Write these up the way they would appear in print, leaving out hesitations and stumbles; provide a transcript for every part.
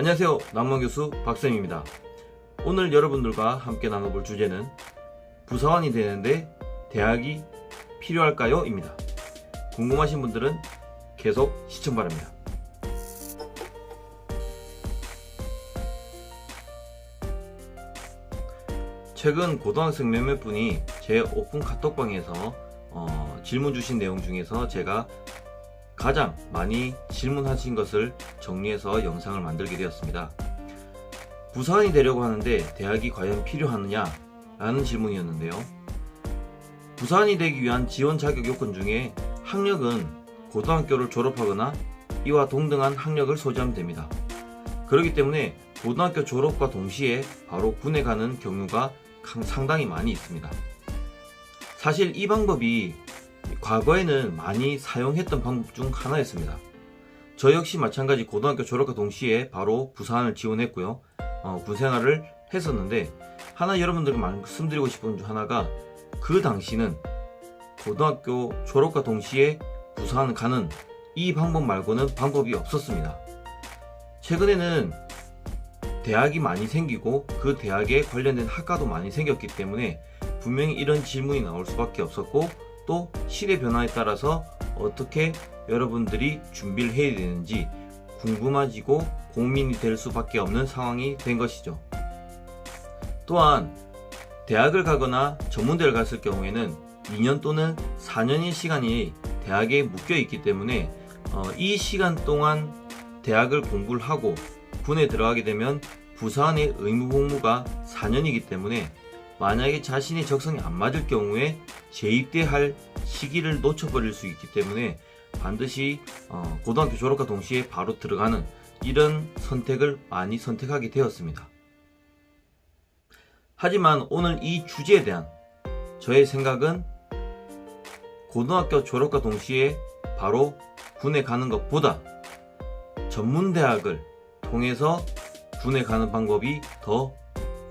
안녕하세요. 남원교수 박쌤입니다. 오늘 여러분들과 함께 나눠볼 주제는 부사관이 되는데 대학이 필요할까요? 입니다. 궁금하신 분들은 계속 시청 바랍니다. 최근 고등학생 몇몇 분이 제 오픈 카톡방에서 질문 주신 내용 중에서 제가 가장 많이 질문하신 것을 정리해서 영상을 만들게 되었습니다. 부사관이 되려고 하는데 대학이 과연 필요하느냐? 라는 질문이었는데요. 부사관이 되기 위한 지원 자격 요건 중에 학력은 고등학교를 졸업하거나 이와 동등한 학력을 소지하면 됩니다. 그렇기 때문에 고등학교 졸업과 동시에 바로 군에 가는 경우가 상당히 많이 있습니다. 사실 이 방법이 과거에는 많이 사용했던 방법 중 하나였습니다. 저 역시 마찬가지 고등학교 졸업과 동시에 바로 부사관을 지원했고요. 군생활을 했었는데 하나 여러분들께 말씀드리고 싶은 중 하나가 그 당시는 고등학교 졸업과 동시에 부사관 가는 이 방법 말고는 방법이 없었습니다. 최근에는 대학이 많이 생기고 그 대학에 관련된 학과도 많이 생겼기 때문에 분명히 이런 질문이 나올 수밖에 없었고 또 시대 변화에 따라서 어떻게 여러분들이 준비를 해야 되는지 궁금해지고 고민이 될 수밖에 없는 상황이 된 것이죠. 또한 대학을 가거나 전문대를 갔을 경우에는 2년 또는 4년의 시간이 대학에 묶여 있기 때문에 이 시간 동안 대학을 공부를 하고 군에 들어가게 되면 부사관의 의무 복무가 4년이기 때문에 만약에 자신의 적성이 안 맞을 경우에 재입대할 시기를 놓쳐버릴 수 있기 때문에 반드시 고등학교 졸업과 동시에 바로 들어가는 이런 선택을 많이 선택하게 되었습니다. 하지만 오늘 이 주제에 대한 저의 생각은 고등학교 졸업과 동시에 바로 군에 가는 것보다 전문대학을 통해서 군에 가는 방법이 더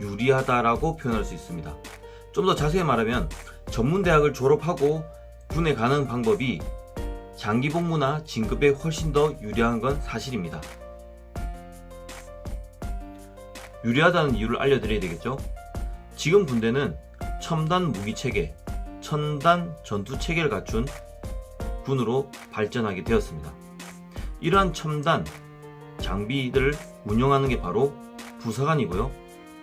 유리하다라고 표현할 수 있습니다. 좀 더 자세히 말하면 전문대학을 졸업하고 군에 가는 방법이 장기복무나 진급에 훨씬 더 유리한 건 사실입니다. 유리하다는 이유를 알려드려야 되겠죠? 지금 군대는 첨단 무기체계, 첨단 전투체계를 갖춘 군으로 발전하게 되었습니다. 이러한 첨단 장비들을 운영하는 게 바로 부사관이고요.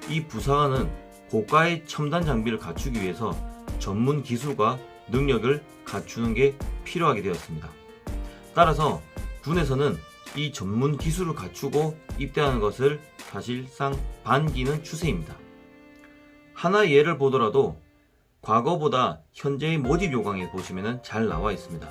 이 부사관은 고가의 첨단 장비를 갖추기 위해서 전문 기술과 능력을 갖추는 게 필요하게 되었습니다. 따라서 군에서는 이 전문 기술을 갖추고 입대하는 것을 사실상 반기는 추세입니다. 하나의 예를 보더라도 과거보다 현재의 모집 요강에 보시면 잘 나와 있습니다.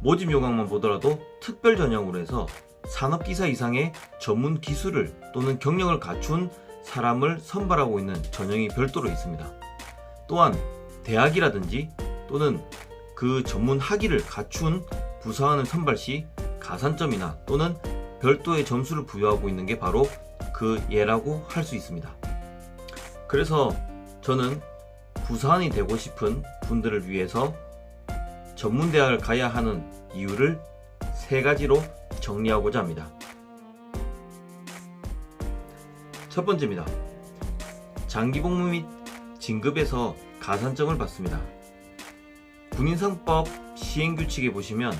모집 요강만 보더라도 특별 전형으로 해서 산업기사 이상의 전문 기술을 또는 경력을 갖춘 사람을 선발하고 있는 전형이 별도로 있습니다. 또한 대학이라든지 또는 그 전문 학위를 갖춘 부사관을 선발 시 가산점이나 또는 별도의 점수를 부여하고 있는 게 바로 그 예라고 할 수 있습니다. 그래서 저는 부사관이 되고 싶은 분들을 위해서 전문대학을 가야 하는 이유를 3가지로 정리하고자 합니다. 첫 번째입니다. 장기복무 및 진급에서 가산점을 받습니다. 군인상법 시행규칙에 보시면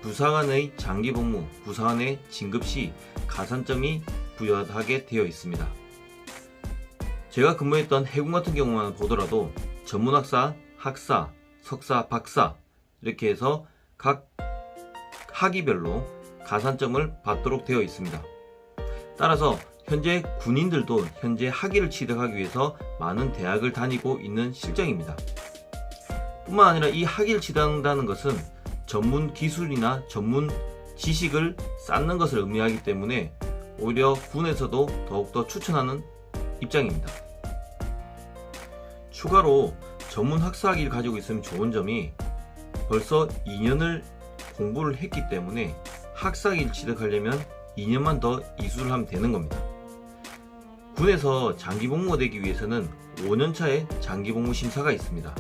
부사관의 장기복무, 부사관의 진급 시 가산점이 부여하게 되어 있습니다. 제가 근무했던 해군 같은 경우만 보더라도 전문학사, 학사, 석사, 박사 이렇게 해서 각 학위별로 가산점을 받도록 되어 있습니다. 따라서 현재 군인들도 현재 학위를 취득하기 위해서 많은 대학을 다니고 있는 실정입니다. 뿐만 아니라 이 학위를 취득한다는 것은 전문 기술이나 전문 지식을 쌓는 것을 의미하기 때문에 오히려 군에서도 더욱더 추천하는 입장입니다. 추가로 전문 학사학위를 가지고 있으면 좋은 점이 벌써 2년을 공부를 했기 때문에 학사학위를 취득하려면 2년만 더 이수를 하면 되는 겁니다. 군에서 장기복무가 되기 위해서는 5년차의 장기복무 심사가 있습니다.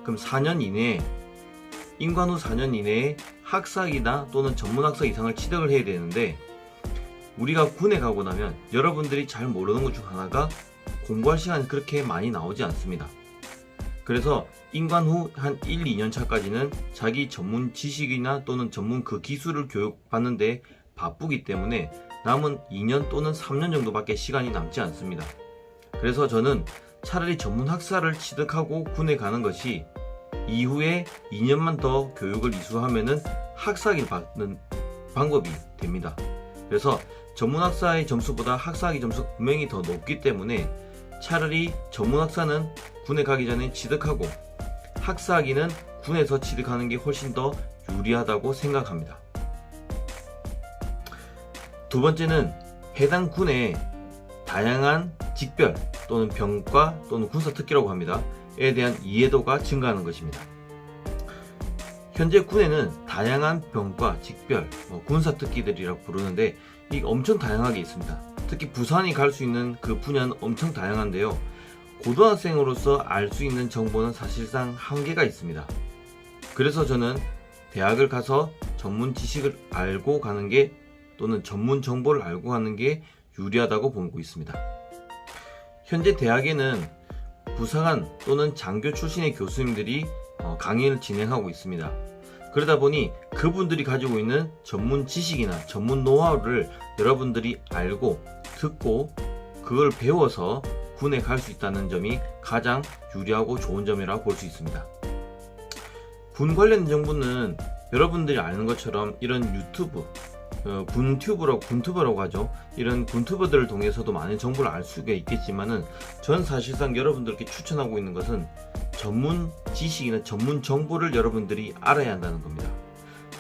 그럼 4년 이내에 인관 후 4년 이내에 학사학위나 또는 전문학사 이상을 취득을 해야 되는데 우리가 군에 가고 나면 여러분들이 잘 모르는 것 중 하나가 공부할 시간이 그렇게 많이 나오지 않습니다. 그래서 임관 후 한 1, 2년 차까지는 자기 전문 지식이나 또는 전문 그 기술을 교육받는데 바쁘기 때문에 남은 2년 또는 3년 정도밖에 시간이 남지 않습니다. 그래서 저는 차라리 전문 학사를 취득하고 군에 가는 것이 이후에 2년만 더 교육을 이수하면은 학사학위를 받는 방법이 됩니다. 그래서 전문 학사의 점수보다 학사학위 점수가 분명히 더 높기 때문에 차라리 전문 학사는 군에 가기 전에 취득하고 학사학위는 군에서 취득하는 게 훨씬 더 유리하다고 생각합니다. 두 번째는 해당 군의 다양한 직별 또는 병과 또는 군사 특기라고 합니다. 에 대한 이해도가 증가하는 것입니다. 현재 군에는 다양한 병과 직별, 군사 특기들이라고 부르는데 이게 엄청 다양하게 있습니다. 특히 부산이 갈 수 있는 그 분야는 엄청 다양한데요. 고등학생으로서 알 수 있는 정보는 사실상 한계가 있습니다. 그래서 저는 대학을 가서 전문 지식을 알고 가는 게 또는 전문 정보를 알고 가는 게 유리하다고 보고 있습니다. 현재 대학에는 부사관 또는 장교 출신의 교수님들이 강의를 진행하고 있습니다. 그러다 보니 그분들이 가지고 있는 전문 지식이나 전문 노하우를 여러분들이 알고 듣고 그걸 배워서 군에 갈 수 있다는 점이 가장 유리하고 좋은 점이라고 볼 수 있습니다. 군 관련 정보는 여러분들이 아는 것처럼 이런 유튜브, 군투버라고 하죠. 이런 군투버들을 통해서도 많은 정보를 알 수가 있겠지만은 전 사실상 여러분들께 추천하고 있는 것은 전문 지식이나 전문 정보를 여러분들이 알아야 한다는 겁니다.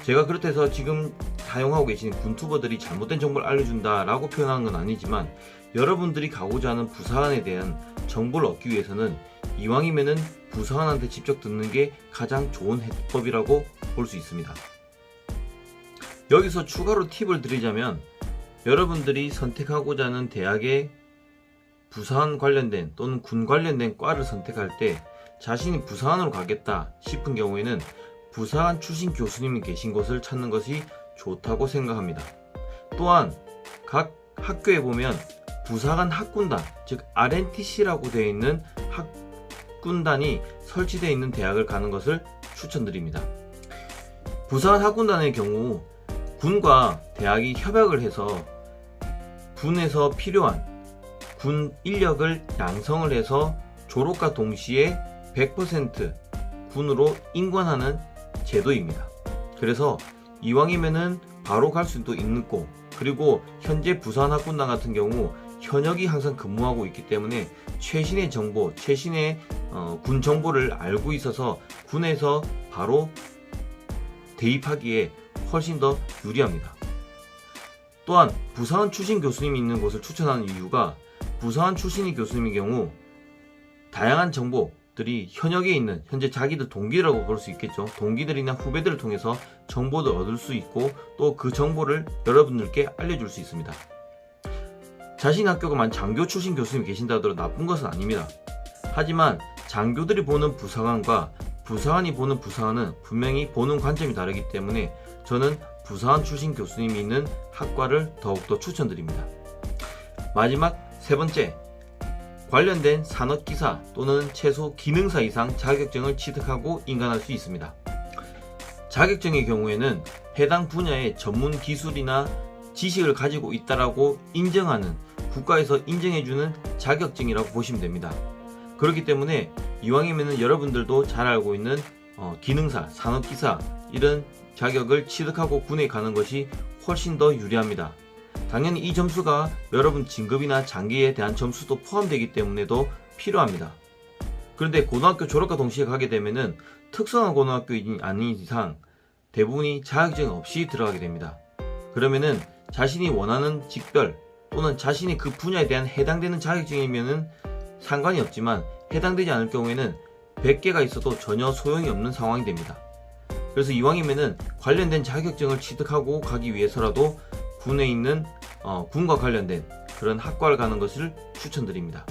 제가 그렇다 해서 지금 사용하고 계신 군투버들이 잘못된 정보를 알려준다라고 표현하는 건 아니지만 여러분들이 가고자 하는 부사관에 대한 정보를 얻기 위해서는 이왕이면은 부사관한테 직접 듣는 게 가장 좋은 해법이라고 볼 수 있습니다. 여기서 추가로 팁을 드리자면 여러분들이 선택하고자 하는 대학의 부사관 관련된 또는 군 관련된 과를 선택할 때 자신이 부사관으로 가겠다 싶은 경우에는 부사관 출신 교수님이 계신 곳을 찾는 것이 좋다고 생각합니다. 또한 각 학교에 보면 부사관 학군단, 즉 RNTC라고 되어 있는 학군단이 설치되어 있는 대학을 가는 것을 추천드립니다. 부사관 학군단의 경우 군과 대학이 협약을 해서 군에서 필요한 군 인력을 양성을 해서 졸업과 동시에 100% 군으로 인관하는 제도입니다. 그래서 이왕이면은 바로 갈 수도 있는 곳, 그리고 현재 부사관 학군단 같은 경우 현역이 항상 근무하고 있기 때문에 최신의 정보, 최신의 군 정보를 알고 있어서 군에서 바로 대입하기에 훨씬 더 유리합니다. 또한 부사관 출신 교수님이 있는 곳을 추천하는 이유가 부사관 출신의 교수님의 경우 다양한 정보들이 현역에 있는 현재 자기들 동기라고 볼 수 있겠죠. 동기들이나 후배들을 통해서 정보도 얻을 수 있고 또 그 정보를 여러분들께 알려줄 수 있습니다. 자신 학교가 장교 출신 교수님이 계신다 하더라도 나쁜 것은 아닙니다. 하지만 장교들이 보는 부사관과 부사관이 보는 부사관은 분명히 보는 관점이 다르기 때문에 저는 부사관 출신 교수님이 있는 학과를 더욱더 추천드립니다. 마지막 세 번째, 관련된 산업기사 또는 최소 기능사 이상 자격증을 취득하고 인간할 수 있습니다. 자격증의 경우에는 해당 분야의 전문 기술이나 지식을 가지고 있다라고 인정하는 국가에서 인정해주는 자격증이라고 보시면 됩니다. 그렇기 때문에 이왕이면 여러분들도 잘 알고 있는 기능사, 산업기사 이런 자격을 취득하고 군에 가는 것이 훨씬 더 유리합니다. 당연히 이 점수가 여러분 진급이나 장기에 대한 점수도 포함되기 때문에도 필요합니다. 그런데 고등학교 졸업과 동시에 가게 되면은 특성화 고등학교이 아닌 이상 대부분이 자격증 없이 들어가게 됩니다. 그러면은 자신이 원하는 직별 또는 자신이 그 분야에 대한 해당되는 자격증이면은 상관이 없지만 해당되지 않을 경우에는 100개가 있어도 전혀 소용이 없는 상황이 됩니다. 그래서 이왕이면은 관련된 자격증을 취득하고 가기 위해서라도 군에 있는 군과 관련된 그런 학과를 가는 것을 추천드립니다.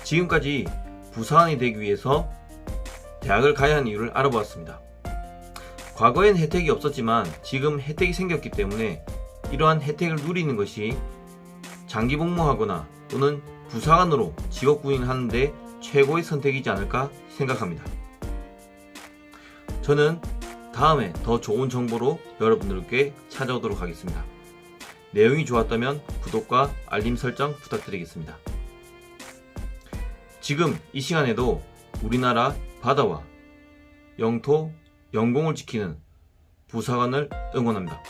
지금까지 부사관이 되기 위해서 대학을 가야 하는 이유를 알아보았습니다. 과거엔 혜택이 없었지만 지금 혜택이 생겼기 때문에 이러한 혜택을 누리는 것이 장기 복무하거나 또는 부사관으로 직업 구인하는데 최고의 선택이지 않을까 생각합니다. 저는 다음에 더 좋은 정보로 여러분들께 찾아오도록 하겠습니다. 내용이 좋았다면 구독과 알림 설정 부탁드리겠습니다. 지금 이 시간에도 우리나라 바다와 영토, 영공을 지키는 부사관을 응원합니다.